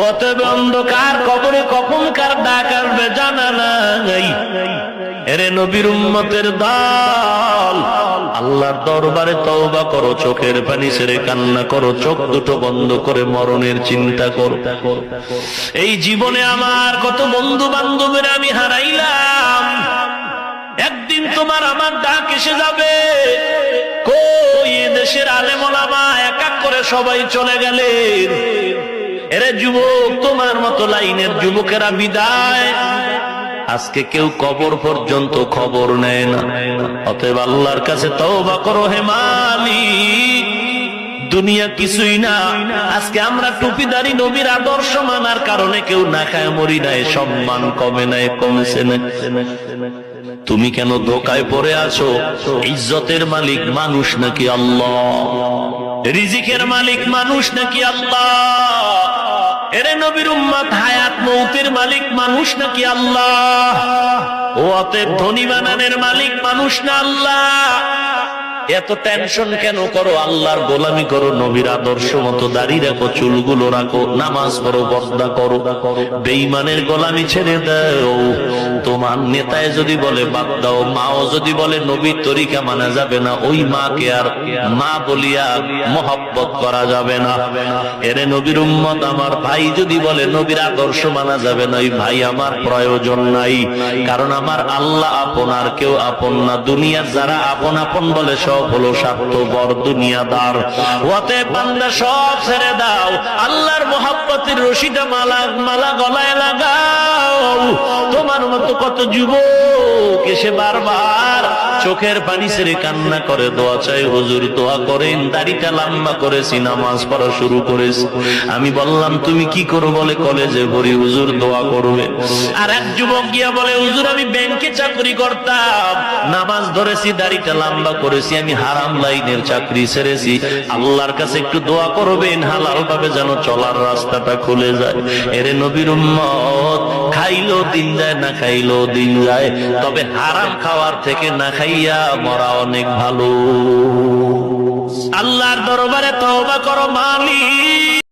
অতএব অন্ধকার কবরে কখন কার ডাক আসবে জানা নাই। এরে নবীর উম্মতের দল, আল্লাহর দরবারে তওবা করো, চোখের পানি ছেড়ে কান্না করো, চোখ দুটো বন্ধ করে মরণের চিন্তা করো। এই জীবনে আমার কত বন্ধু বান্ধবের আমি হারাইলাম, একদিন তোমার আমার ডাক এসে যাবে। কই দেশের আলেম ওলামা এক এক করে সবাই চলে গেলেন। এরে যুবক, তোমার মতো লাইনের যুবকেরা বিদায়। আজকে কেউ কবর পর্যন্ত খবর নেয় না। অতএব আল্লাহর কাছে তওবা করো হে মালিক, দুনিয়া কিছুই না। আজকে আমরা টুপিদারি নবীর আদর্শ মানার কারণে কেউ না খায় মরি নাই, সম্মান কমে নাই, কমেছে না। তুমি কেন ধোকায় পড়ে আছো? ইজ্জতের মালিক মানুষ নাকি আল্লাহ? রিজিকের মালিক মানুষ নাকি আল্লাহ? এরে নবীর উম্মত, হায়াত মৌতের মালিক মানুষ নাকি আল্লাহ? ও অতএব ধনী বানানের মালিক মানুষ না আল্লাহ? এত টেনশন কেন করো? আল্লাহর গোলামি করো, নবীর আদর্শ মতো দাড়ি রাখো, চুলগুলো রাখো, নামাজ পড়ো, পর্দা করো, বেঈমানের গোলামি ছেড়ে দাও। তোমার নেতায় যদি বলে বাদ দাও, মাও যদি বলে নবীর তরিকা মানা যাবে না, ওই মাকে আর মা বলিয়া মহব্বত করা যাবে না। এরে নবীর উম্মত, আমার ভাই যদি বলে নবীর আদর্শ মানা যাবে না, ওই ভাই আমার প্রয়োজন নাই। কারণ আমার আল্লাহ আপন, আর কেউ আপন না। দুনিয়ার যারা আপন আপন বলে সব হলো স্বার্থপর, দুনিয়াদার। অতএব বান্দা সব ছেড়ে দাও, আল্লাহর মহব্বতের রশিটা মালা গলায় লাগাও। তোমার মতো কত যুবক এসে বারবার চোখের পানি ছেড়ে কান্না করে, দোয়া চাই, হুজুর দোয়া করেন, দাড়িটা লম্বা করেছি, নামাজ পড়া শুরু করেছি। আমি বললাম তুমি কি করো? বলে কলেজে পড়ি। হুজুর দোয়া করবে। আর এক যুবক গিয়া বলে, হুজুর আমি ব্যাংকে চাকরি করতাম, নামাজ ধরেছি, দাড়িটা লম্বা করেছি, আমি হারাম লাইনের চাকরি ছেড়েছি, আল্লাহর কাছে একটু দোয়া করবেন, হালাল ভাবে যেন চলার রাস্তাটা খুলে যায়। এরে নবীর উম্মত, খাইলো দিন যায়, না খাইলো দিন যায়, তবে হারাম খাওয়ার থেকে না খাইয়া মরা অনেক ভালো। আল্লাহর দরবারে তওবা করো মালিক,